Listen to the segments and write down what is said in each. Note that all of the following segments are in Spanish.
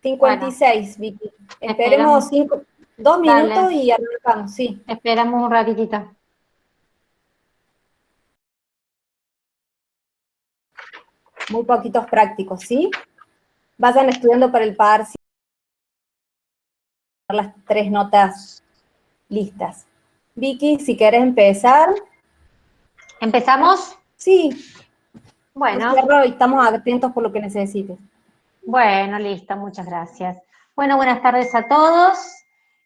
Bueno, 56, Vicky. esperamos. Esperemos 2 minutos Dale, y arrancamos, sí. esperamos un ratitito. Muy poquitos prácticos, ¿sí? Vayan estudiando para el par, las 3 notas listas. Vicky, si querés empezar. ¿Empezamos? Sí, yo Bueno, cierro y estamos atentos por lo que necesites. bueno, listo, muchas gracias. Bueno, buenas tardes a todos.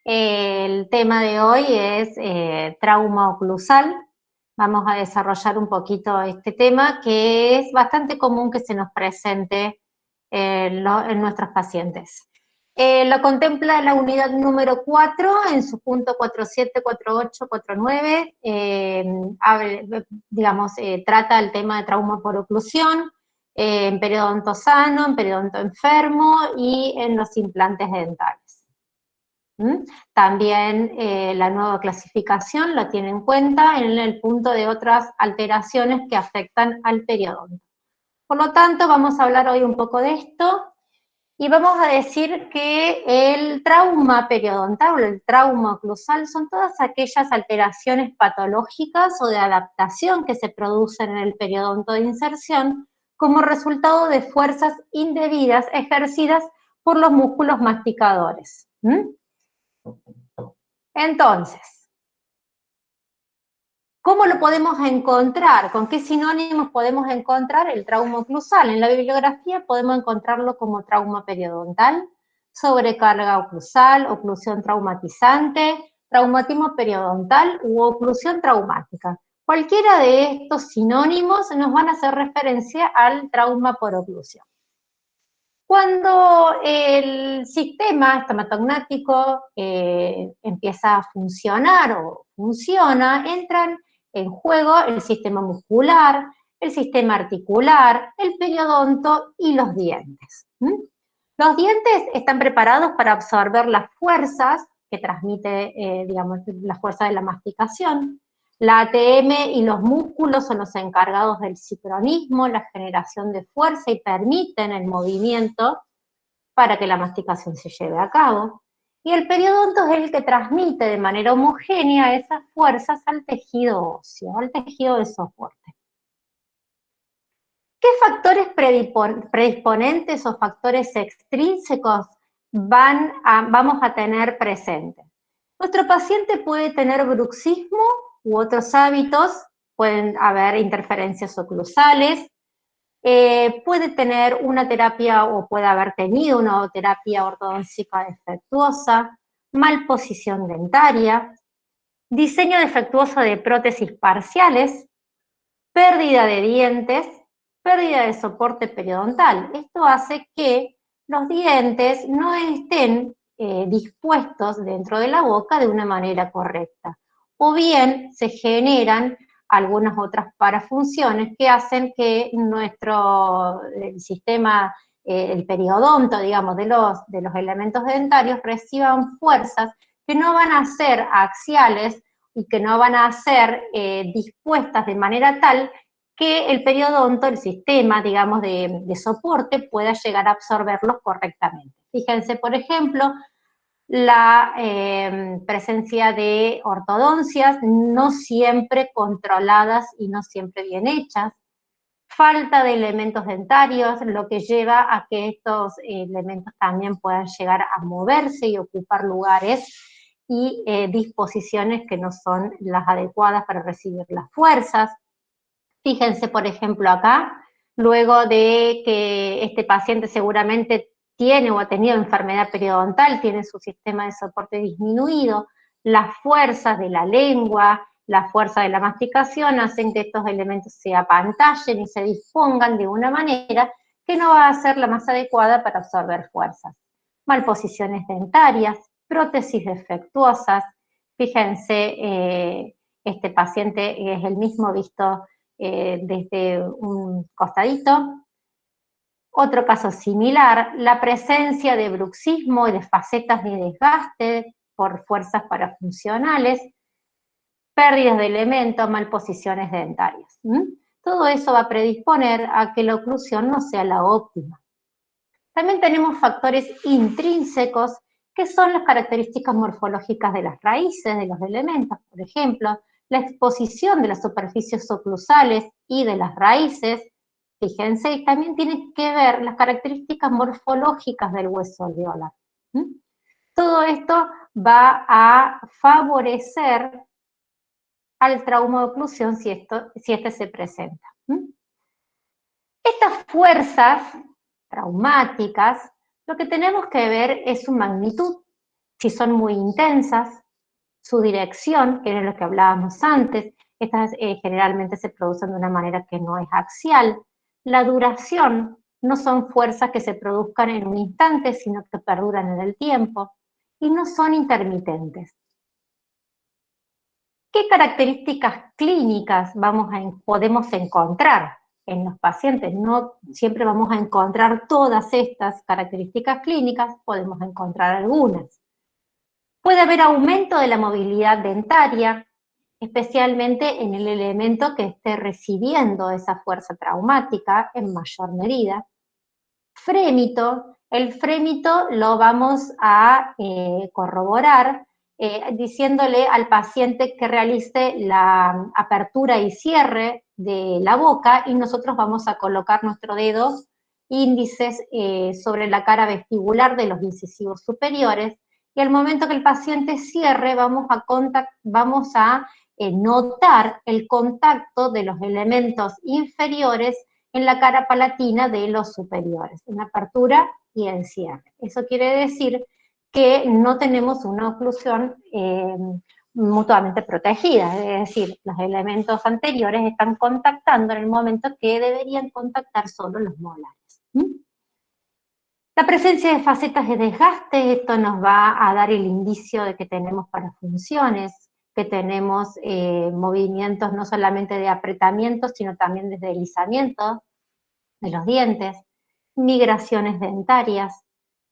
El tema de hoy es trauma oclusal. Vamos a desarrollar un poquito este tema que es bastante común que se nos presente en nuestros pacientes. Lo contempla la unidad número 4 en su punto 47, 48, 49. Trata el tema de trauma por oclusión, en periodonto sano, en periodonto enfermo y en los implantes dentales. También la nueva clasificación lo tiene en cuenta en el punto de otras alteraciones que afectan al periodonto. Por lo tanto, vamos a hablar hoy un poco de esto y vamos a decir que el trauma periodontal o el trauma oclusal son todas aquellas alteraciones patológicas o de adaptación que se producen en el periodonto de inserción como resultado de fuerzas indebidas ejercidas por los músculos masticadores. Entonces, ¿cómo lo podemos encontrar? ¿Con qué sinónimos podemos encontrar el trauma oclusal? En la bibliografía podemos encontrarlo como trauma periodontal, sobrecarga oclusal, oclusión traumatizante, traumatismo periodontal u oclusión traumática. Cualquiera de estos sinónimos nos van a hacer referencia al trauma por oclusión. Cuando el sistema estomatognático empieza a funcionar o funciona, entran en juego el sistema muscular, el sistema articular, el periodonto y los dientes. Los dientes están preparados para absorber las fuerzas que transmite, la fuerza de la masticación. La ATM y los músculos son los encargados del sincronismo, la generación de fuerza y permiten el movimiento para que la masticación se lleve a cabo. Y el periodonto es el que transmite de manera homogénea esas fuerzas al tejido óseo, al tejido de soporte. ¿Qué factores predisponentes o factores extrínsecos vamos a tener presentes? Nuestro paciente puede tener bruxismo u otros hábitos, pueden haber interferencias oclusales, puede tener una terapia o puede haber tenido una terapia ortodóntica defectuosa, malposición dentaria, diseño defectuoso de prótesis parciales, pérdida de dientes, pérdida de soporte periodontal. Esto hace que los dientes no estén dispuestos dentro de la boca de una manera correcta. O bien se generan algunas otras parafunciones que hacen que nuestro sistema, el periodonto, digamos, de los elementos dentarios reciban fuerzas que no van a ser axiales y que no van a ser dispuestas de manera tal que el periodonto, el sistema, digamos, de soporte, pueda llegar a absorberlos correctamente. Fíjense, por ejemplo, la presencia de ortodoncias no siempre controladas y no siempre bien hechas, falta de elementos dentarios, lo que lleva a que estos elementos también puedan llegar a moverse y ocupar lugares y disposiciones que no son las adecuadas para recibir las fuerzas. Fíjense, por ejemplo, acá, luego de que este paciente seguramente tiene o ha tenido enfermedad periodontal, tiene su sistema de soporte disminuido, las fuerzas de la lengua, la fuerza de la masticación hacen que estos elementos se apantallen y se dispongan de una manera que no va a ser la más adecuada para absorber fuerzas. Malposiciones dentarias, prótesis defectuosas. Fíjense, este paciente es el mismo visto desde un costadito. Otro caso similar, la presencia de bruxismo y de facetas de desgaste por fuerzas parafuncionales, pérdidas de elementos, malposiciones dentarias. Todo eso va a predisponer a que la oclusión no sea la óptima. También tenemos factores intrínsecos, que son las características morfológicas de las raíces, de los elementos, por ejemplo, la exposición de las superficies oclusales y de las raíces. Fíjense, y también tiene que ver las características morfológicas del hueso alveolar. Todo esto va a favorecer al trauma de oclusión si este se presenta. Estas fuerzas traumáticas, lo que tenemos que ver es su magnitud, si son muy intensas, su dirección, que era lo que hablábamos antes, estas generalmente se producen de una manera que no es axial. La duración, no son fuerzas que se produzcan en un instante, sino que perduran en el tiempo, y no son intermitentes. ¿Qué características clínicas podemos encontrar en los pacientes? No siempre vamos a encontrar todas estas características clínicas, podemos encontrar algunas. Puede haber aumento de la movilidad dentaria, especialmente en el elemento que esté recibiendo esa fuerza traumática en mayor medida. Frémito, el frémito lo vamos a corroborar diciéndole al paciente que realice la apertura y cierre de la boca y nosotros vamos a colocar nuestros dedos índices sobre la cara vestibular de los incisivos superiores y al momento que el paciente cierre vamos a notar el contacto de los elementos inferiores en la cara palatina de los superiores, en apertura y en cierre. Eso quiere decir que no tenemos una oclusión mutuamente protegida, es decir, los elementos anteriores están contactando en el momento que deberían contactar solo los molares. La presencia de facetas de desgaste, esto nos va a dar el indicio de que tenemos parafunciones, que tenemos movimientos no solamente de apretamiento, sino también de deslizamiento de los dientes, migraciones dentarias,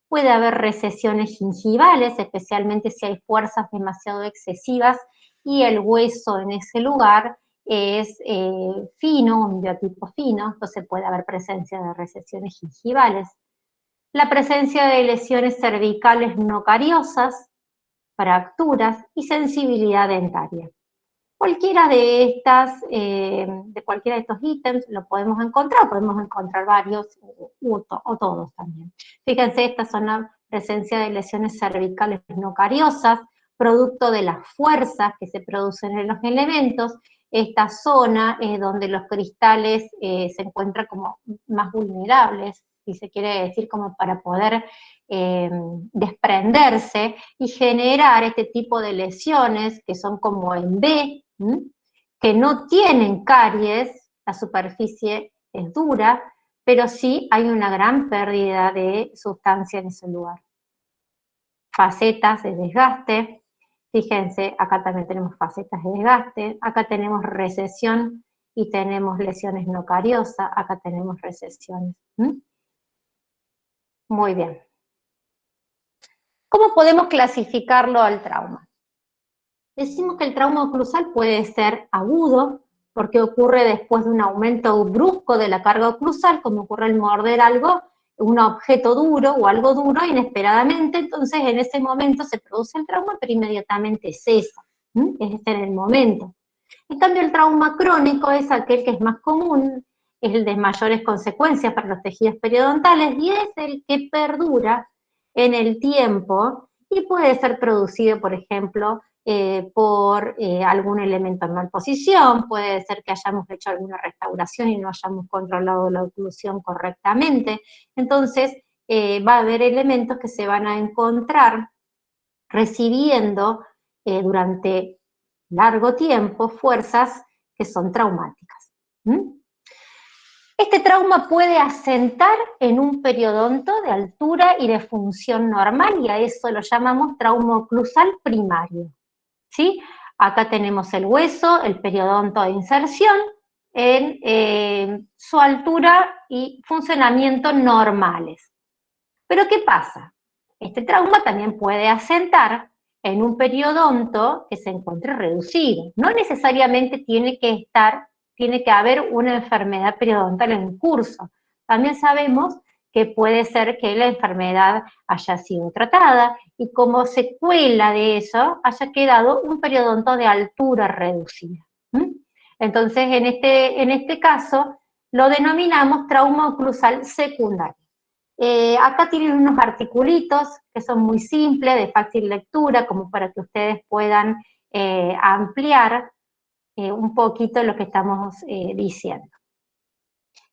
puede haber recesiones gingivales, especialmente si hay fuerzas demasiado excesivas y el hueso en ese lugar es fino, un biotipo fino, entonces puede haber presencia de recesiones gingivales. La presencia de lesiones cervicales no cariosas, fracturas y sensibilidad dentaria. Cualquiera de cualquiera de estos ítems lo podemos encontrar varios o todos también. Fíjense, estas son la presencia de lesiones cervicales no cariosas, producto de las fuerzas que se producen en los elementos. Esta zona es donde los cristales se encuentran como más vulnerables, si se quiere decir, como para poder desprenderse y generar este tipo de lesiones que son como en B, que no tienen caries, la superficie es dura, pero sí hay una gran pérdida de sustancia en ese lugar. Facetas de desgaste, fíjense, acá también tenemos facetas de desgaste, acá tenemos recesión y tenemos lesiones no cariosas, acá tenemos recesiones. Muy bien. ¿Cómo podemos clasificarlo al trauma? Decimos que el trauma oclusal puede ser agudo, porque ocurre después de un aumento brusco de la carga oclusal, como ocurre al morder algo, un objeto duro o algo duro inesperadamente, entonces en ese momento se produce el trauma, pero inmediatamente cesa, es en el momento. En cambio, el trauma crónico es aquel que es más común, es el de mayores consecuencias para los tejidos periodontales y es el que perdura en el tiempo y puede ser producido, por ejemplo, por algún elemento en malposición, puede ser que hayamos hecho alguna restauración y no hayamos controlado la oclusión correctamente. Entonces, va a haber elementos que se van a encontrar recibiendo durante largo tiempo fuerzas que son traumáticas. Este trauma puede asentar en un periodonto de altura y de función normal y a eso lo llamamos trauma oclusal primario. ¿Sí? Acá tenemos el hueso, el periodonto de inserción, en su altura y funcionamiento normales. Pero ¿qué pasa? Este trauma también puede asentar en un periodonto que se encuentre reducido. No necesariamente tiene que haber una enfermedad periodontal en curso. También sabemos que puede ser que la enfermedad haya sido tratada y como secuela de eso haya quedado un periodonto de altura reducida. Entonces, en este caso, lo denominamos trauma oclusal secundario. Acá tienen unos articulitos que son muy simples, de fácil lectura, como para que ustedes puedan ampliar un poquito lo que estamos diciendo.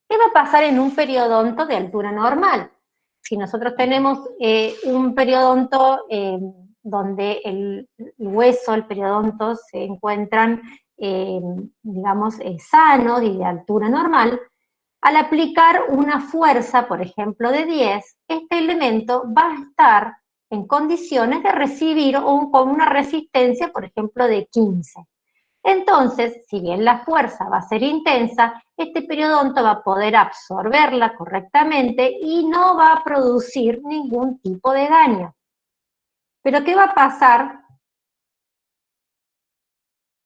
¿Qué va a pasar en un periodonto de altura normal? Si nosotros tenemos un periodonto donde el hueso, el periodonto se encuentran, digamos, sanos y de altura normal, al aplicar una fuerza, por ejemplo, de 10, este elemento va a estar en condiciones de recibir con una resistencia, por ejemplo, de 15. Entonces, si bien la fuerza va a ser intensa, este periodonto va a poder absorberla correctamente y no va a producir ningún tipo de daño. Pero ¿qué va a pasar?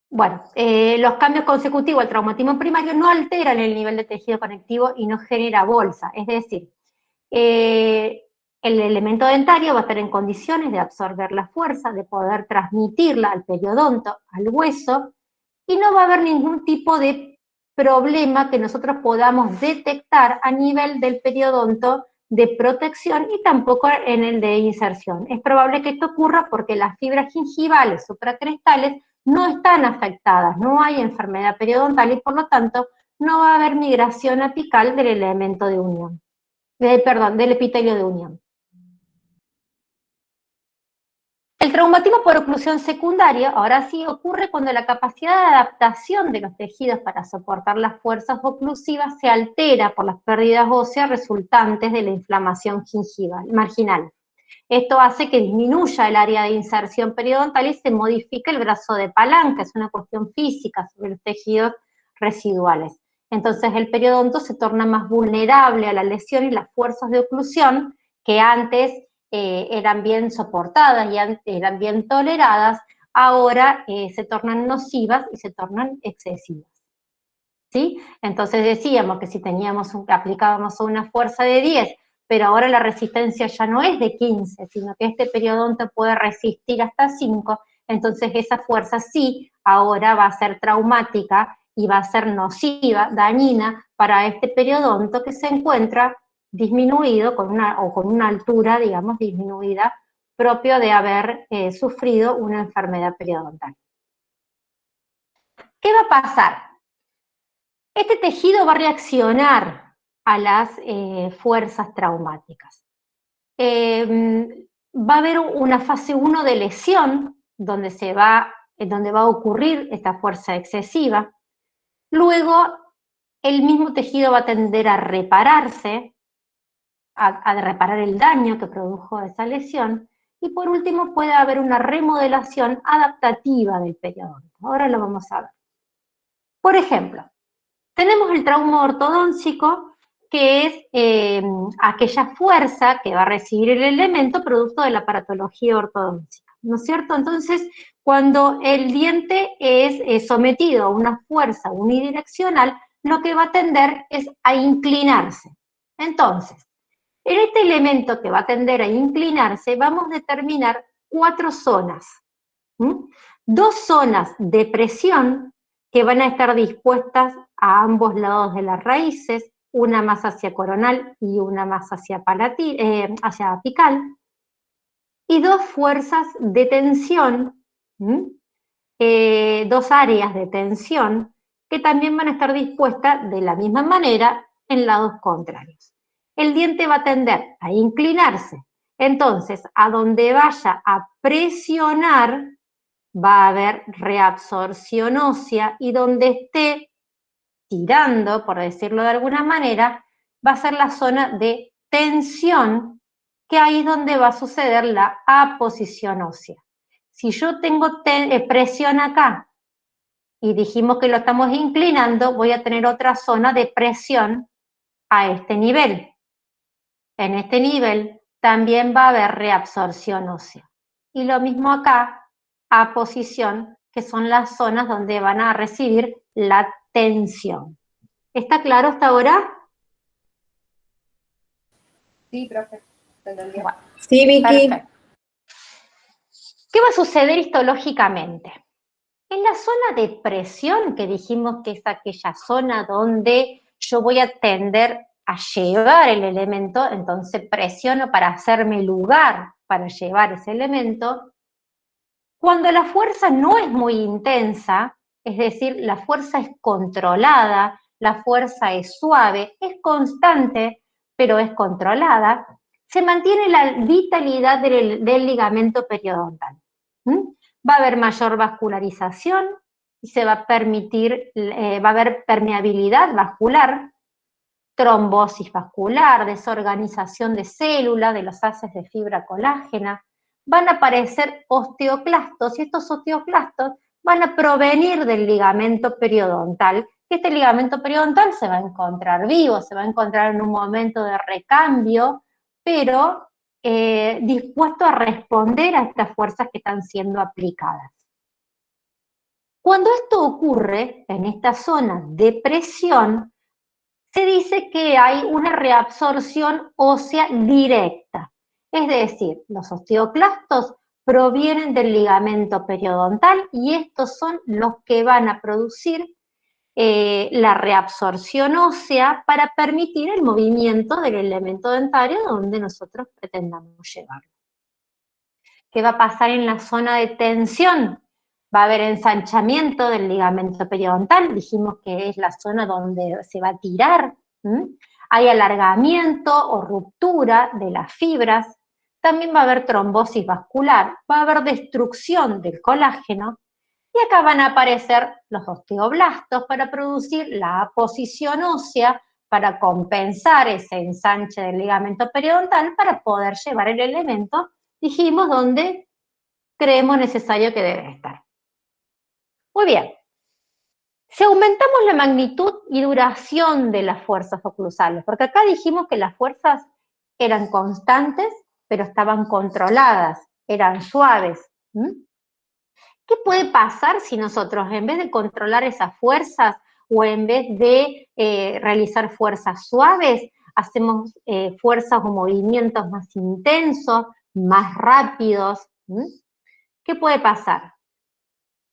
Bueno, los cambios consecutivos al traumatismo primario no alteran el nivel de tejido conectivo y no genera bolsa. Es decir, el elemento dentario va a estar en condiciones de absorber la fuerza, de poder transmitirla al periodonto, al hueso, y no va a haber ningún tipo de problema que nosotros podamos detectar a nivel del periodonto de protección y tampoco en el de inserción. Es probable que esto ocurra porque las fibras gingivales supracrestales no están afectadas, no hay enfermedad periodontal y por lo tanto no va a haber migración apical del elemento de unión, del epitelio de unión. El traumatismo por oclusión secundaria, ahora sí, ocurre cuando la capacidad de adaptación de los tejidos para soportar las fuerzas oclusivas se altera por las pérdidas óseas resultantes de la inflamación gingival, marginal. Esto hace que disminuya el área de inserción periodontal y se modifique el brazo de palanca, es una cuestión física sobre los tejidos residuales. Entonces el periodonto se torna más vulnerable a la lesión y las fuerzas de oclusión que antes eran bien soportadas y eran bien toleradas, ahora se tornan nocivas y se tornan excesivas. ¿Sí? Entonces decíamos que si aplicábamos una fuerza de 10, pero ahora la resistencia ya no es de 15, sino que este periodonto puede resistir hasta 5, entonces esa fuerza sí ahora va a ser traumática y va a ser nociva, dañina para este periodonto que se encuentra disminuido con una altura, digamos, disminuida, propio de haber sufrido una enfermedad periodontal. ¿Qué va a pasar? Este tejido va a reaccionar a las fuerzas traumáticas. Va a haber una fase 1 de lesión, donde va a ocurrir esta fuerza excesiva. Luego, el mismo tejido va a tender a repararse, a reparar el daño que produjo esa lesión. Y por último, puede haber una remodelación adaptativa del periodonto. Ahora lo vamos a ver. Por ejemplo, tenemos el trauma ortodóntico, que es aquella fuerza que va a recibir el elemento producto de la paratología ortodóntica, ¿no es cierto? Entonces, cuando el diente es sometido a una fuerza unidireccional, lo que va a tender es a inclinarse. Entonces, en este elemento que va a tender a inclinarse, vamos a determinar 4 zonas. 2 zonas de presión que van a estar dispuestas a ambos lados de las raíces, una más hacia coronal y una más hacia apical, y 2 fuerzas de tensión, 2 áreas de tensión que también van a estar dispuestas de la misma manera en lados contrarios. El diente va a tender a inclinarse, entonces a donde vaya a presionar va a haber reabsorción ósea y donde esté tirando, por decirlo de alguna manera, va a ser la zona de tensión, que ahí es donde va a suceder la aposición ósea. Si yo tengo presión acá y dijimos que lo estamos inclinando, voy a tener otra zona de presión a este nivel. En este nivel también va a haber reabsorción ósea. Y lo mismo acá, aposición, que son las zonas donde van a recibir la tensión. ¿Está claro hasta ahora? Sí, profe, se entendió. Bueno, Sí, Vicky. perfecto. ¿Qué va a suceder histológicamente? En la zona de presión, que dijimos que es aquella zona donde yo voy a tender a llevar el elemento, entonces presiono para hacerme lugar para llevar ese elemento. Cuando la fuerza no es muy intensa, es decir, la fuerza es controlada, la fuerza es suave, es constante, pero es controlada, se mantiene la vitalidad del ligamento periodontal. Va a haber mayor vascularización y se va a permitir, va a haber permeabilidad vascular, trombosis vascular, desorganización de células, de los haces de fibra colágena. Van a aparecer osteoclastos y estos osteoclastos van a provenir del ligamento periodontal. Este ligamento periodontal se va a encontrar vivo, se va a encontrar en un momento de recambio, pero dispuesto a responder a estas fuerzas que están siendo aplicadas. Cuando esto ocurre en esta zona de presión, se dice que hay una reabsorción ósea directa. Es decir, los osteoclastos provienen del ligamento periodontal y estos son los que van a producir la reabsorción ósea para permitir el movimiento del elemento dentario donde nosotros pretendamos llevarlo. ¿Qué va a pasar en la zona de tensión? Va a haber ensanchamiento del ligamento periodontal, dijimos que es la zona donde se va a tirar. Hay alargamiento o ruptura de las fibras, también va a haber trombosis vascular, va a haber destrucción del colágeno, y acá van a aparecer los osteoblastos para producir la aposición ósea para compensar ese ensanche del ligamento periodontal para poder llevar el elemento, dijimos, donde creemos necesario que debe estar. Muy bien. Si aumentamos la magnitud y duración de las fuerzas oclusales, porque acá dijimos que las fuerzas eran constantes, pero estaban controladas, eran suaves. ¿Qué puede pasar si nosotros, en vez de controlar esas fuerzas o en vez de realizar fuerzas suaves, hacemos fuerzas o movimientos más intensos, más rápidos? ¿Qué puede pasar?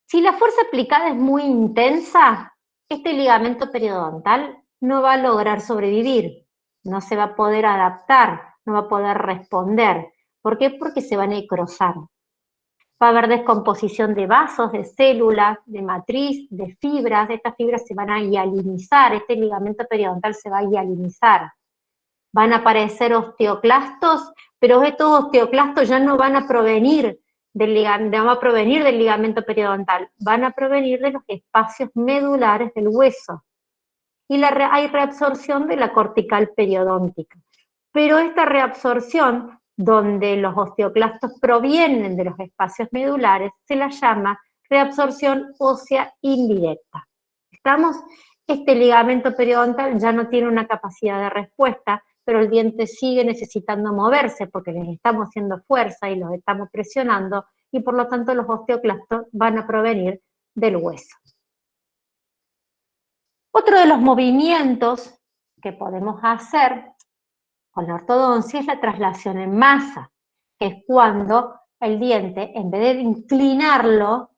Si la fuerza aplicada es muy intensa, este ligamento periodontal no va a lograr sobrevivir, no se va a poder adaptar, no va a poder responder. ¿Por qué? Porque se va a necrosar. Va a haber descomposición de vasos, de células, de matriz, de fibras. Estas fibras se van a hialinizar, este ligamento periodontal se va a hialinizar. Van a aparecer osteoclastos, pero estos osteoclastos ya no van a provenir del ligamento periodontal, van a provenir de los espacios medulares del hueso. Y hay reabsorción de la cortical periodóntica. Pero esta reabsorción, donde los osteoclastos provienen de los espacios medulares, se la llama reabsorción ósea indirecta. ¿Estamos? Este ligamento periodontal ya no tiene una capacidad de respuesta, pero el diente sigue necesitando moverse porque les estamos haciendo fuerza y los estamos presionando, y por lo tanto los osteoclastos van a provenir del hueso. Otro de los movimientos que podemos hacer con la ortodoncia es la traslación en masa, que es cuando el diente, en vez de inclinarlo,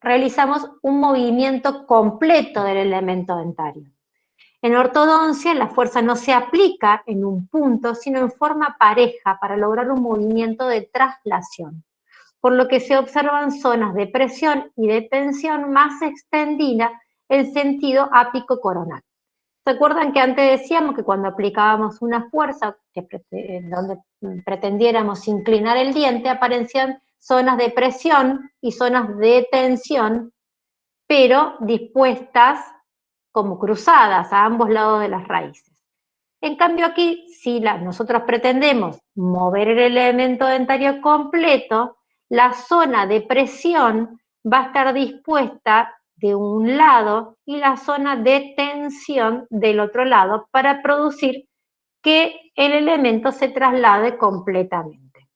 realizamos un movimiento completo del elemento dentario. En ortodoncia la fuerza no se aplica en un punto, sino en forma pareja para lograr un movimiento de traslación, por lo que se observan zonas de presión y de tensión más extendidas en sentido ápico-coronal. ¿Se acuerdan que antes decíamos que cuando aplicábamos una fuerza donde pretendiéramos inclinar el diente, aparecían zonas de presión y zonas de tensión, pero dispuestas como cruzadas a ambos lados de las raíces? En cambio aquí, si nosotros pretendemos mover el elemento dentario completo, la zona de presión va a estar dispuesta de un lado y la zona de tensión del otro lado para producir que el elemento se traslade completamente.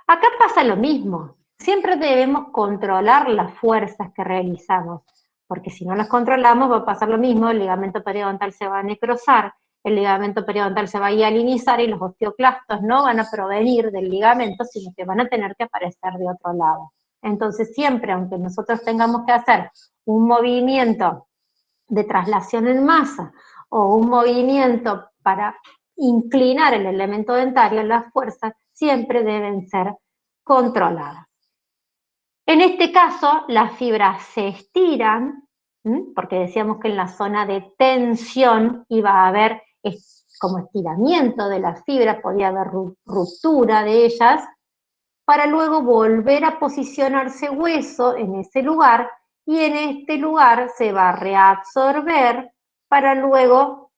Acá pasa lo mismo. Siempre debemos controlar las fuerzas que realizamos. porque si no las controlamos va a pasar lo mismo, el ligamento periodontal se va a necrosar, el ligamento periodontal se va a hialinizar y los osteoclastos no van a provenir del ligamento, sino que van a tener que aparecer de otro lado. Entonces siempre, aunque nosotros tengamos que hacer un movimiento de traslación en masa o un movimiento para inclinar el elemento dentario, las fuerzas siempre deben ser controladas. En este caso, las fibras se estiran, porque decíamos que en la zona de tensión iba a haber como estiramiento de las fibras, podía haber ruptura de ellas, para luego volver a posicionarse hueso en ese lugar, y en este lugar se va a reabsorber para luego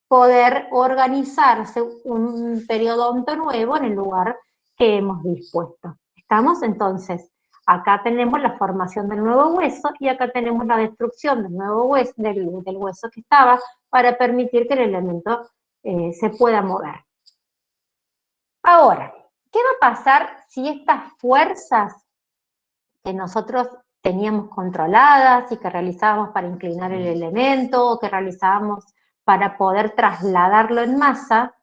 poder organizarse un periodonto nuevo en el lugar que hemos dispuesto. ¿Estamos? Entonces, acá tenemos la formación del nuevo hueso y acá tenemos la destrucción del nuevo hueso, del hueso que estaba, para permitir que el elemento se pueda mover. Ahora, ¿qué va a pasar si estas fuerzas que nosotros teníamos controladas y que realizábamos para inclinar el elemento, o que realizábamos para poder trasladarlo en masa,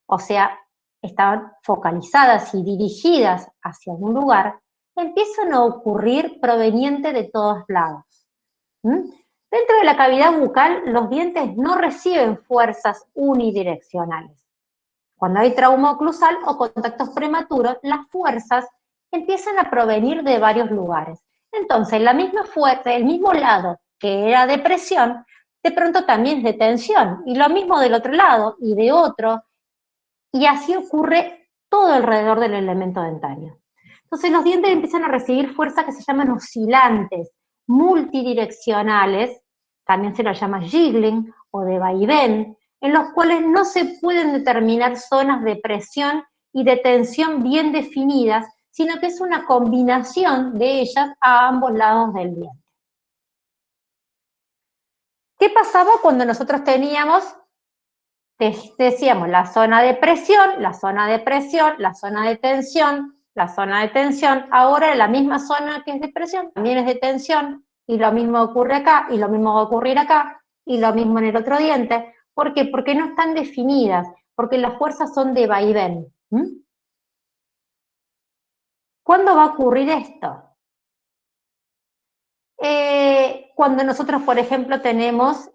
o sea, estaban focalizadas y dirigidas hacia un lugar, empiezan a ocurrir proveniente de todos lados? Dentro de la cavidad bucal, los dientes no reciben fuerzas unidireccionales. Cuando hay trauma oclusal o contactos prematuros, las fuerzas empiezan a provenir de varios lugares. Entonces, la misma fuerza, el mismo lado que era de presión, de pronto también es de tensión, y lo mismo del otro lado, y de otro, y así ocurre todo alrededor del elemento dentario. Entonces, los dientes empiezan a recibir fuerzas que se llaman oscilantes, multidireccionales, también se los llama jiggling o de vaivén, en los cuales no se pueden determinar zonas de presión y de tensión bien definidas, sino que es una combinación de ellas a ambos lados del diente. ¿Qué pasaba cuando nosotros teníamos, decíamos, la zona de presión, la zona de presión, la zona de tensión, la zona de tensión? Ahora la misma zona que es de presión también es de tensión, y lo mismo ocurre acá, y lo mismo va a ocurrir acá, y lo mismo en el otro diente. ¿Por qué? Porque no están definidas, porque las fuerzas son de vaivén. ¿Cuándo va a ocurrir esto? Cuando nosotros, por ejemplo, tenemos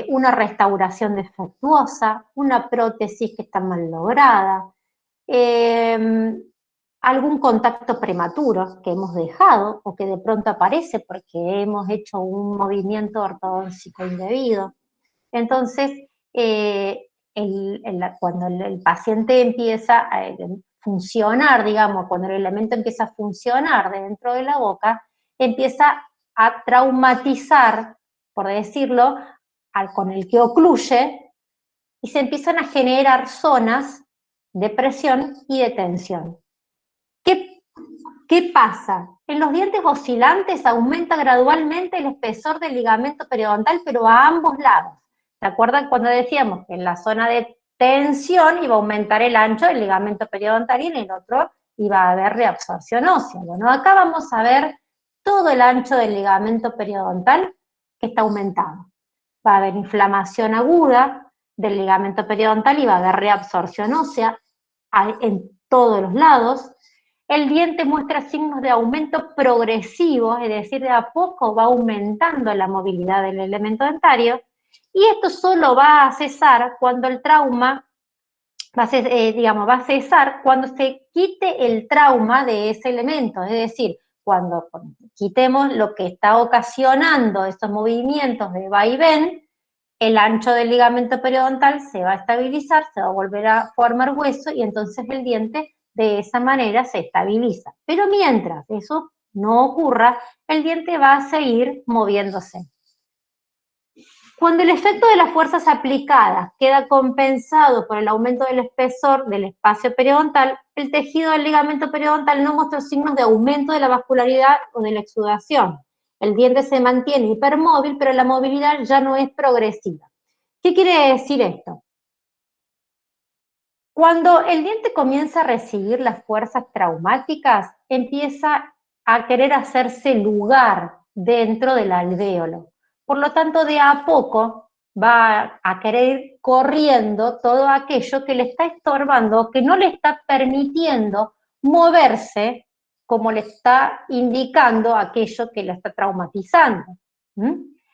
una restauración defectuosa, una prótesis que está mal lograda, algún contacto prematuro que hemos dejado o que de pronto aparece porque hemos hecho un movimiento ortodóntico indebido. Entonces, cuando el paciente empieza a funcionar, digamos, cuando el elemento empieza a funcionar dentro de la boca, empieza a traumatizar, por decirlo, con el que ocluye, y se empiezan a generar zonas de presión y de tensión. ¿Qué pasa? En los dientes oscilantes aumenta gradualmente el espesor del ligamento periodontal, pero a ambos lados. ¿Se acuerdan cuando decíamos que en la zona de tensión iba a aumentar el ancho del ligamento periodontal y en el otro iba a haber reabsorción ósea? Bueno, acá vamos a ver todo el ancho del ligamento periodontal que está aumentado. Va a haber inflamación aguda del ligamento periodontal y va a haber reabsorción ósea en todos los lados. El diente muestra signos de aumento progresivo, es decir, de a poco va aumentando la movilidad del elemento dentario, y esto solo va a cesar cuando el trauma, va a cesar cuando se quite el trauma de ese elemento, es decir, cuando quitemos lo que está ocasionando esos movimientos de vaivén, el ancho del ligamento periodontal se va a estabilizar, se va a volver a formar hueso, y entonces el diente de esa manera se estabiliza. Pero mientras eso no ocurra, el diente va a seguir moviéndose. Cuando el efecto de las fuerzas aplicadas queda compensado por el aumento del espesor del espacio periodontal, el tejido del ligamento periodontal no muestra signos de aumento de la vascularidad o de la exudación. El diente se mantiene hipermóvil, pero la movilidad ya no es progresiva. ¿Qué quiere decir esto? Cuando el diente comienza a recibir las fuerzas traumáticas, empieza a querer hacerse lugar dentro del alvéolo. Por lo tanto, de a poco va a querer ir corriendo todo aquello que le está estorbando, que no le está permitiendo moverse como le está indicando aquello que le está traumatizando.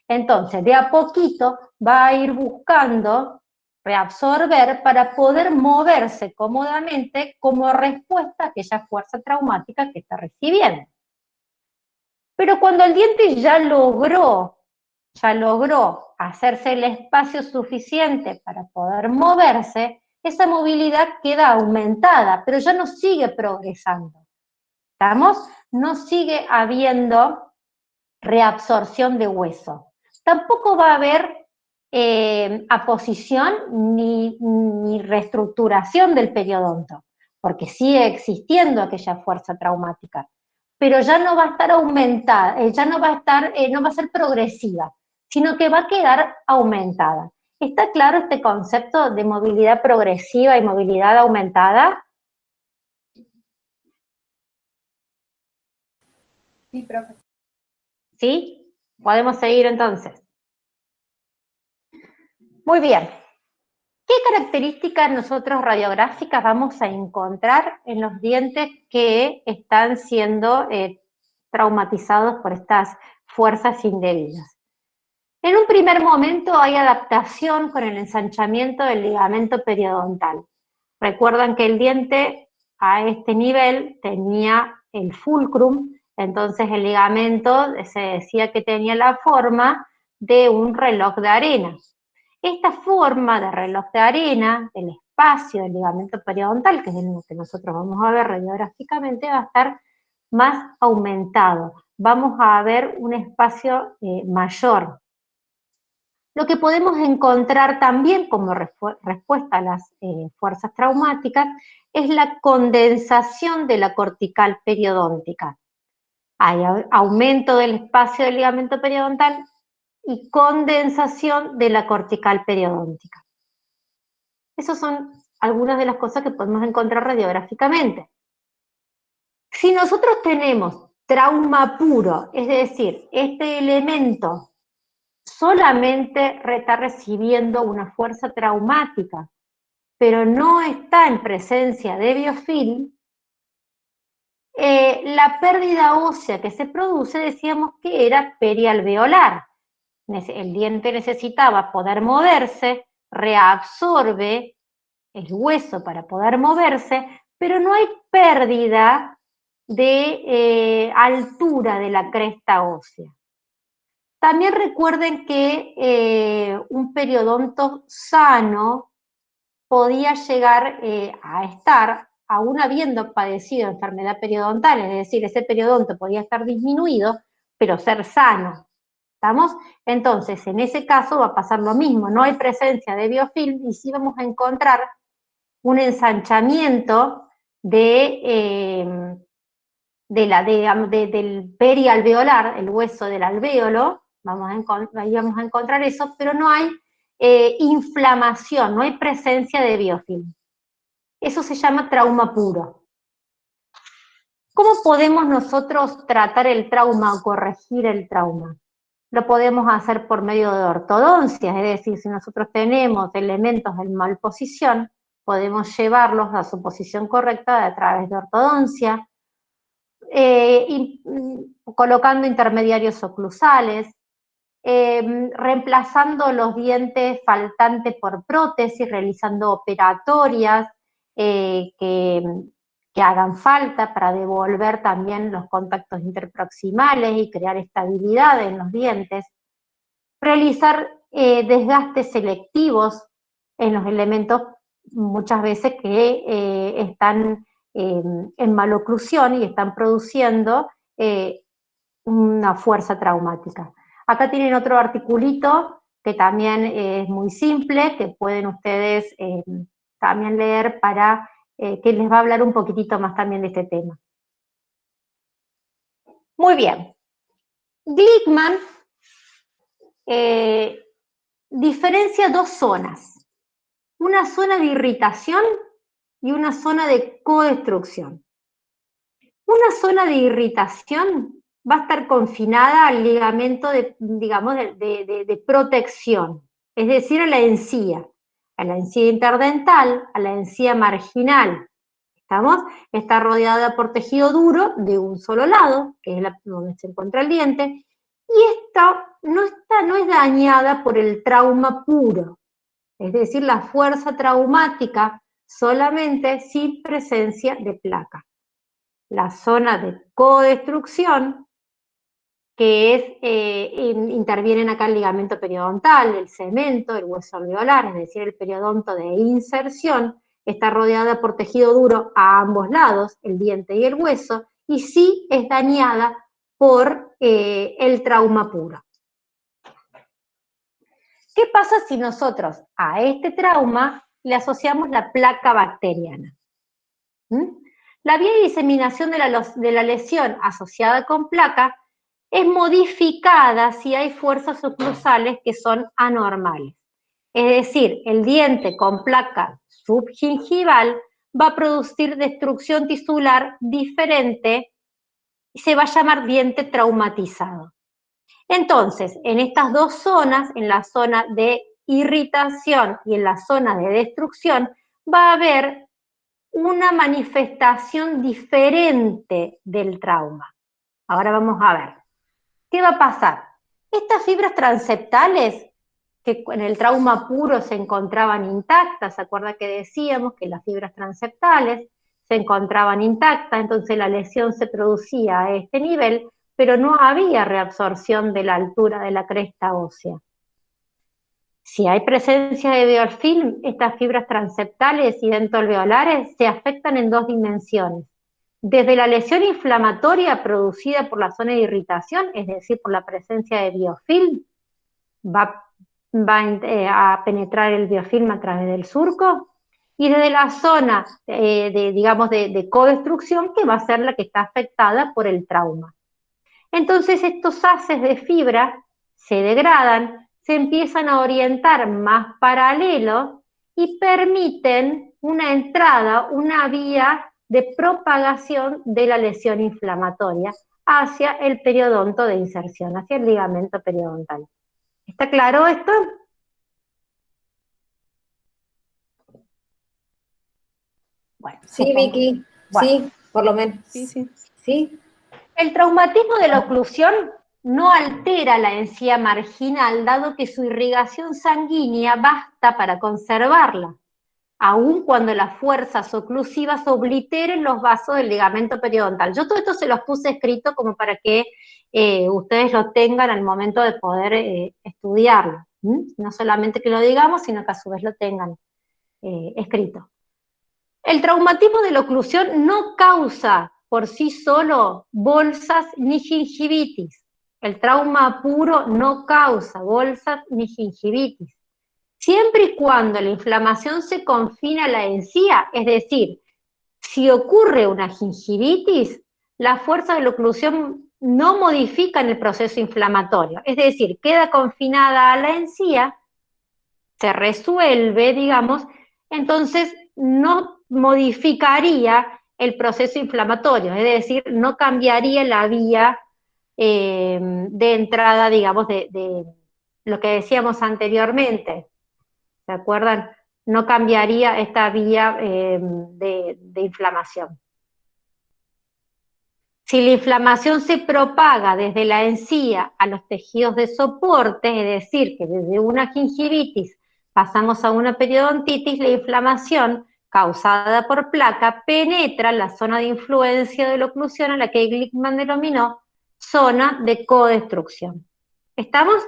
Entonces, de a poquito va a ir buscando reabsorber para poder moverse cómodamente como respuesta a aquella fuerza traumática que está recibiendo. Pero cuando el diente ya logró hacerse el espacio suficiente para poder moverse, esa movilidad queda aumentada, pero ya no sigue progresando. ¿Estamos? No sigue habiendo reabsorción de hueso. Tampoco va a haber aposición ni reestructuración del periodonto, porque sigue existiendo aquella fuerza traumática, pero ya no va a estar aumentada, no va a ser progresiva, sino que va a quedar aumentada. ¿Está claro este concepto de movilidad progresiva y movilidad aumentada? Sí, profe. ¿Sí? ¿Podemos seguir entonces? Muy bien. ¿Qué características nosotros radiográficas vamos a encontrar en los dientes que están siendo traumatizados por estas fuerzas indebidas? En un primer momento hay adaptación con el ensanchamiento del ligamento periodontal. Recuerdan que el diente a este nivel tenía el fulcrum, entonces el ligamento se decía que tenía la forma de un reloj de arena. Esta forma de reloj de arena, del espacio del ligamento periodontal, que es el que nosotros vamos a ver radiográficamente, va a estar más aumentado. Vamos a ver un espacio mayor. Lo que podemos encontrar también como respuesta a las fuerzas traumáticas es la condensación de la cortical periodóntica. Hay aumento del espacio del ligamento periodontal y condensación de la cortical periodóntica. Esas son algunas de las cosas que podemos encontrar radiográficamente. Si nosotros tenemos trauma puro, es decir, este elemento solamente está recibiendo una fuerza traumática, pero no está en presencia de biofilm, la pérdida ósea que se produce, decíamos que era perialveolar. El diente necesitaba poder moverse, reabsorbe el hueso para poder moverse, pero no hay pérdida de altura de la cresta ósea. También recuerden que un periodonto sano podía llegar a estar, aún habiendo padecido enfermedad periodontal, es decir, ese periodonto podía estar disminuido, pero ser sano. ¿Estamos? Entonces, en ese caso va a pasar lo mismo, no hay presencia de biofilm y sí vamos a encontrar un ensanchamiento del perialveolar, el hueso del alvéolo, ahí vamos a encontrar eso, pero no hay inflamación, no hay presencia de biofilm. Eso se llama trauma puro. ¿Cómo podemos nosotros tratar el trauma o corregir el trauma? Lo podemos hacer por medio de ortodoncia, es decir, si nosotros tenemos elementos en malposición, podemos llevarlos a su posición correcta a través de ortodoncia, colocando intermediarios oclusales, reemplazando los dientes faltantes por prótesis, realizando operatorias que hagan falta para devolver también los contactos interproximales y crear estabilidad en los dientes, realizar desgastes selectivos en los elementos muchas veces que están en maloclusión y están produciendo una fuerza traumática. Acá tienen otro articulito que también es muy simple, que pueden ustedes también leer para que les va a hablar un poquitito más también de este tema. Muy bien. Glickman diferencia dos zonas. Una zona de irritación y una zona de codestrucción. Una zona de irritación va a estar confinada al ligamento digamos, de protección, es decir, a la encía interdental, a la encía marginal. ¿Estamos? Está rodeada por tejido duro de un solo lado, que es donde se encuentra el diente, y esta no es dañada por el trauma puro, es decir, la fuerza traumática solamente sin presencia de placa. La zona de codestrucción, que intervienen acá el ligamento periodontal, el cemento, el hueso alveolar, es decir, el periodonto de inserción, está rodeada por tejido duro a ambos lados, el diente y el hueso, y sí es dañada por el trauma puro. ¿Qué pasa si nosotros a este trauma le asociamos la placa bacteriana? La vía de diseminación de la lesión asociada con placa es modificada si hay fuerzas oclusales que son anormales. Es decir, el diente con placa subgingival va a producir destrucción tisular diferente y se va a llamar diente traumatizado. Entonces, en estas dos zonas, en la zona de irritación y en la zona de destrucción, va a haber una manifestación diferente del trauma. Ahora vamos a ver. ¿Qué va a pasar? Estas fibras transeptales, que en el trauma puro se encontraban intactas, ¿se acuerda que decíamos que las fibras transeptales se encontraban intactas, entonces la lesión se producía a este nivel, pero no había reabsorción de la altura de la cresta ósea? Si hay presencia de biofilm, estas fibras transeptales y dentoalveolares se afectan en dos dimensiones. Desde la lesión inflamatoria producida por la zona de irritación, es decir, por la presencia de biofilm, va a penetrar el biofilm a través del surco, y desde la zona, de codestrucción, que va a ser la que está afectada por el trauma. Entonces estos haces de fibra se degradan, se empiezan a orientar más paralelos y permiten una entrada, una vía de propagación de la lesión inflamatoria hacia el periodonto de inserción, hacia el ligamento periodontal. ¿Está claro esto? Bueno, sí, Vicky, bueno. Sí, por lo menos. Sí. El traumatismo de la oclusión no altera la encía marginal, dado que su irrigación sanguínea basta para conservarla, aun cuando las fuerzas oclusivas obliteren los vasos del ligamento periodontal. Yo todo esto se los puse escrito como para que ustedes lo tengan al momento de poder estudiarlo. No solamente que lo digamos, sino que a su vez lo tengan escrito. El traumatismo de la oclusión no causa por sí solo bolsas ni gingivitis. El trauma puro no causa bolsas ni gingivitis. Siempre y cuando la inflamación se confina a la encía, es decir, si ocurre una gingivitis, la fuerza de la oclusión no modifica el proceso inflamatorio, es decir, queda confinada a la encía, se resuelve, digamos, entonces no modificaría el proceso inflamatorio, es decir, no cambiaría la vía de entrada, digamos, de lo que decíamos anteriormente. ¿Se acuerdan? No cambiaría esta vía de inflamación. Si la inflamación se propaga desde la encía a los tejidos de soporte, es decir, que desde una gingivitis pasamos a una periodontitis, la inflamación causada por placa penetra la zona de influencia de la oclusión a la que Glickman denominó zona de codestrucción. ¿Estamos?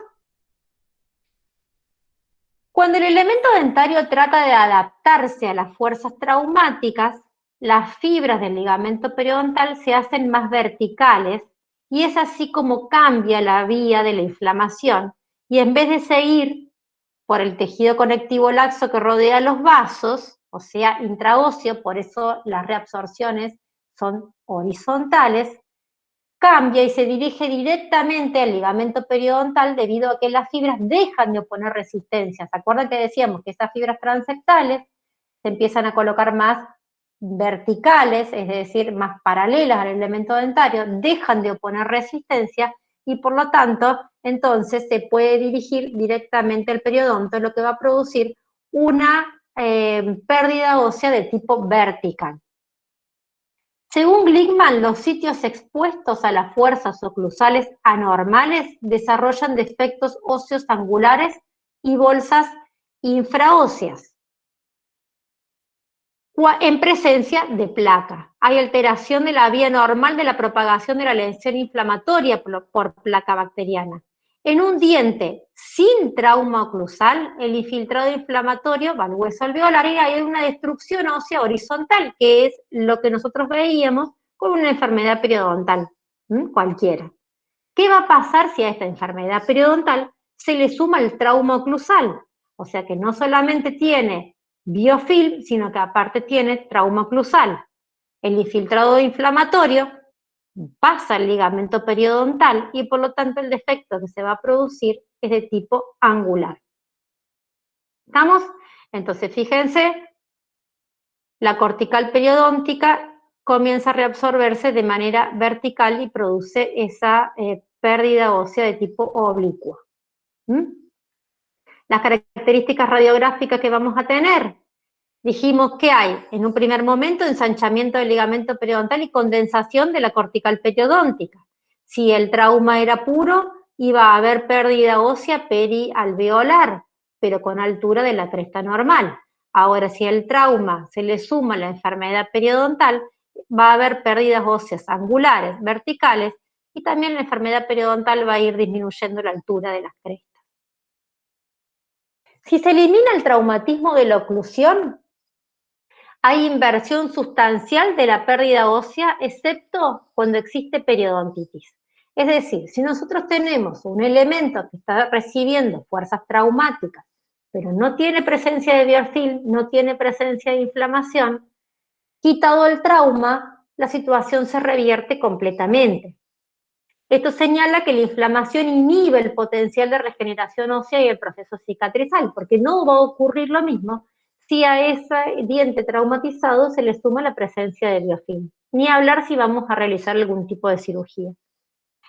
Cuando el elemento dentario trata de adaptarse a las fuerzas traumáticas, las fibras del ligamento periodontal se hacen más verticales y es así como cambia la vía de la inflamación y en vez de seguir por el tejido conectivo laxo que rodea los vasos, o sea, intraóseo, por eso las reabsorciones son horizontales, cambia y se dirige directamente al ligamento periodontal debido a que las fibras dejan de oponer resistencia. ¿Se acuerdan que decíamos que esas fibras transeptales se empiezan a colocar más verticales, es decir, más paralelas al elemento dentario, dejan de oponer resistencia y por lo tanto, entonces se puede dirigir directamente al periodonto, lo que va a producir una pérdida ósea de tipo vertical. Según Glickman, los sitios expuestos a las fuerzas oclusales anormales desarrollan defectos óseos angulares y bolsas infraóseas en presencia de placa. Hay alteración de la vía normal de la propagación de la lesión inflamatoria por placa bacteriana. En un diente sin trauma oclusal, el infiltrado inflamatorio va al hueso alveolar y hay una destrucción ósea horizontal, que es lo que nosotros veíamos con una enfermedad periodontal, cualquiera. ¿Qué va a pasar si a esta enfermedad periodontal se le suma el trauma oclusal? O sea que no solamente tiene biofilm, sino que aparte tiene trauma oclusal. El infiltrado inflamatorio pasa al ligamento periodontal y por lo tanto el defecto que se va a producir es de tipo angular. ¿Estamos? Entonces fíjense, la cortical periodóntica comienza a reabsorberse de manera vertical y produce esa pérdida ósea de tipo oblicua. Las características radiográficas que vamos a tener, dijimos que hay en un primer momento ensanchamiento del ligamento periodontal y condensación de la cortical periodóntica. Si el trauma era puro, iba a haber pérdida ósea perialveolar, pero con altura de la cresta normal. Ahora, si el trauma se le suma la enfermedad periodontal, va a haber pérdidas óseas angulares, verticales, y también la enfermedad periodontal va a ir disminuyendo la altura de las crestas. Si se elimina el traumatismo de la oclusión, hay inversión sustancial de la pérdida ósea, excepto cuando existe periodontitis. Es decir, si nosotros tenemos un elemento que está recibiendo fuerzas traumáticas, pero no tiene presencia de biofilm, no tiene presencia de inflamación, quitado el trauma, la situación se revierte completamente. Esto señala que la inflamación inhibe el potencial de regeneración ósea y el proceso cicatrizal, porque no va a ocurrir lo mismo si a ese diente traumatizado se le suma la presencia de biofilm. Ni hablar si vamos a realizar algún tipo de cirugía.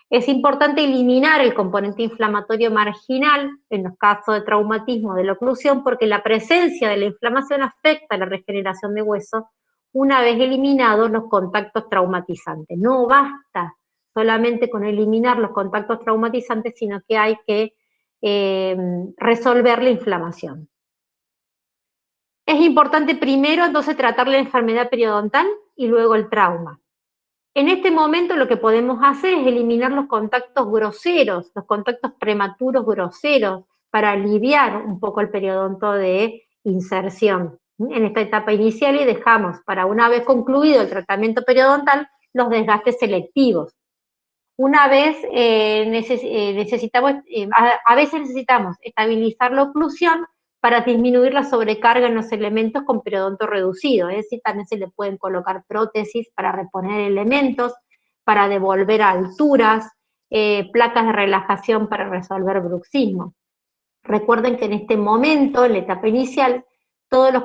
Es importante eliminar el componente inflamatorio marginal en los casos de traumatismo de la oclusión porque la presencia de la inflamación afecta la regeneración de hueso una vez eliminados los contactos traumatizantes. No basta solamente con eliminar los contactos traumatizantes, sino que hay que resolver la inflamación. Es importante primero entonces tratar la enfermedad periodontal y luego el trauma. En este momento lo que podemos hacer es eliminar los contactos groseros, los contactos prematuros groseros, para aliviar un poco el periodonto de inserción en esta etapa inicial y dejamos para una vez concluido el tratamiento periodontal los desgastes selectivos. Una vez a veces necesitamos estabilizar la oclusión para disminuir la sobrecarga en los elementos con periodonto reducido, es decir, también se le pueden colocar prótesis para reponer elementos, para devolver alturas, placas de relajación para resolver bruxismo. Recuerden que en este momento, en la etapa inicial, todos los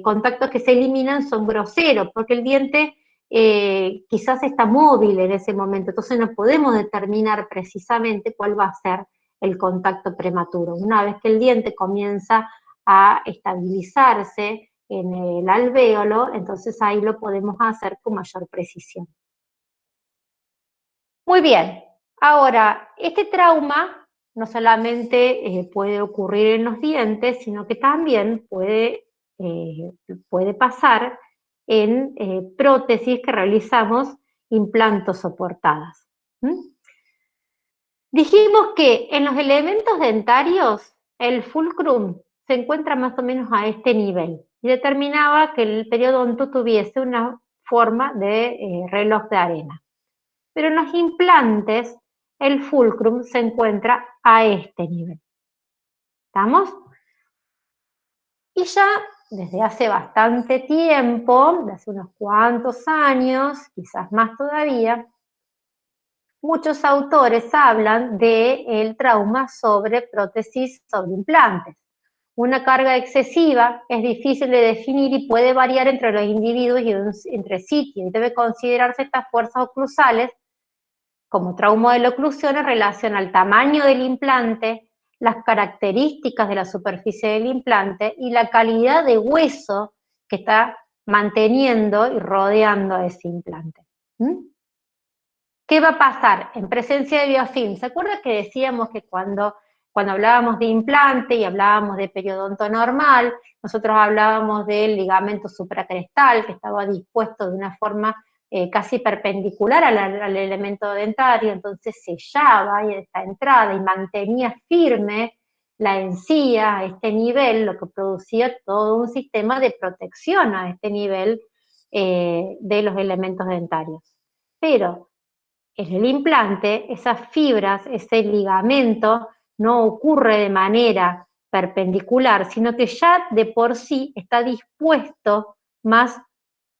contactos que se eliminan son groseros, porque el diente quizás está móvil en ese momento, entonces no podemos determinar precisamente cuál va a ser el contacto prematuro. Una vez que el diente comienza a estabilizarse en el alvéolo, entonces ahí lo podemos hacer con mayor precisión. Muy bien, ahora, este trauma no solamente puede ocurrir en los dientes, sino que también puede pasar en prótesis que realizamos implantosoportadas. Dijimos que en los elementos dentarios el fulcrum se encuentra más o menos a este nivel y determinaba que el periodonto tuviese una forma de reloj de arena. Pero en los implantes el fulcrum se encuentra a este nivel. ¿Estamos? Y ya desde hace bastante tiempo, de hace unos cuantos años, quizás más todavía, muchos autores hablan del trauma sobre prótesis sobre implantes. Una carga excesiva es difícil de definir y puede variar entre los individuos y entre sitios. Debe considerarse estas fuerzas oclusales como trauma de la oclusión en relación al tamaño del implante, las características de la superficie del implante y la calidad de hueso que está manteniendo y rodeando a ese implante. ¿Qué va a pasar en presencia de biofilm? ¿Se acuerda que decíamos que cuando hablábamos de implante y hablábamos de periodonto normal, nosotros hablábamos del ligamento supracrestal que estaba dispuesto de una forma casi perpendicular al elemento dentario, entonces sellaba esta entrada y mantenía firme la encía a este nivel, lo que producía todo un sistema de protección a este nivel de los elementos dentarios. Pero en el implante, esas fibras, ese ligamento, no ocurre de manera perpendicular, sino que ya de por sí está dispuesto más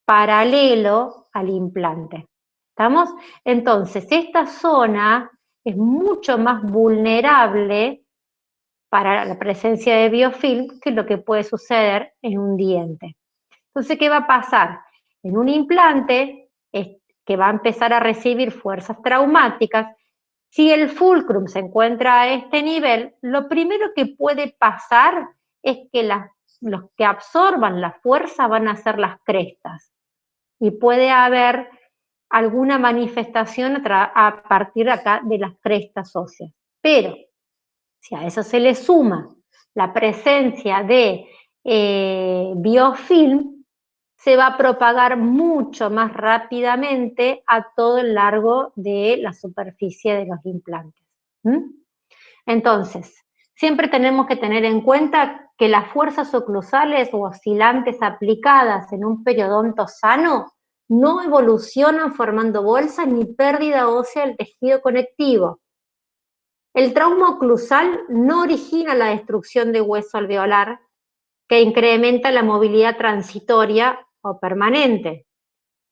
paralelo al implante. ¿Estamos? Entonces, esta zona es mucho más vulnerable para la presencia de biofilm que lo que puede suceder en un diente. Entonces, ¿qué va a pasar? En un implante que va a empezar a recibir fuerzas traumáticas, si el fulcrum se encuentra a este nivel, lo primero que puede pasar es que los que absorban la fuerza van a ser las crestas. Y puede haber alguna manifestación a partir de acá de las crestas óseas. Pero si a eso se le suma la presencia de biofilm, se va a propagar mucho más rápidamente a todo el largo de la superficie de los implantes. Entonces, siempre tenemos que tener en cuenta que las fuerzas oclusales o oscilantes aplicadas en un periodonto sano no evolucionan formando bolsas ni pérdida ósea del tejido conectivo. El trauma oclusal no origina la destrucción de hueso alveolar, que incrementa la movilidad transitoria o permanente.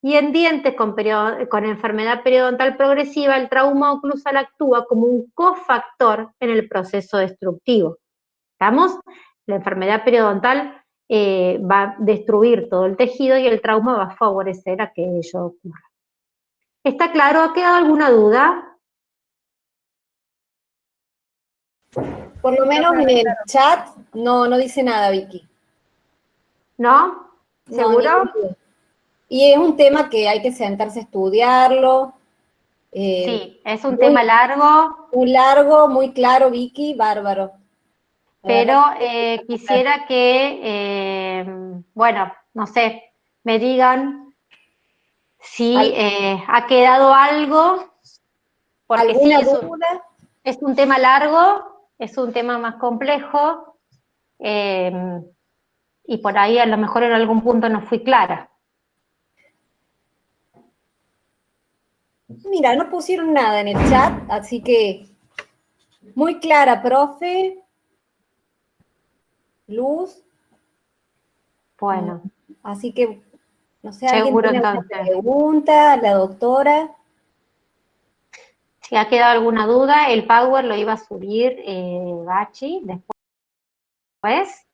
Y en dientes con enfermedad periodontal progresiva, el trauma oclusal actúa como un cofactor en el proceso destructivo. ¿Estamos? La enfermedad periodontal va a destruir todo el tejido y el trauma va a favorecer a que ello ocurra. ¿Está claro? ¿Ha quedado alguna duda? Por lo menos en el chat no dice nada, Vicky. ¿No? ¿Seguro? No, y es un tema que hay que sentarse a estudiarlo. Sí, es un tema largo. Muy largo, muy claro, Vicky, bárbaro. Pero quisiera que, bueno, no sé, me digan si ha quedado algo, porque sí, ¿Alguna duda? es un tema largo, es un tema más complejo, y por ahí a lo mejor en algún punto no fui clara. Mira, no pusieron nada en el chat, así que muy clara, profe. Luz. Bueno. Así que, no sé, ¿alguien Seguro, tiene alguna entonces. pregunta? La doctora. Si ha quedado alguna duda, el Power lo iba a subir Bachi después,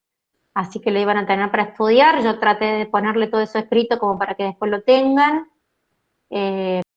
así que lo iban a tener para estudiar. Yo traté de ponerle todo eso escrito como para que después lo tengan.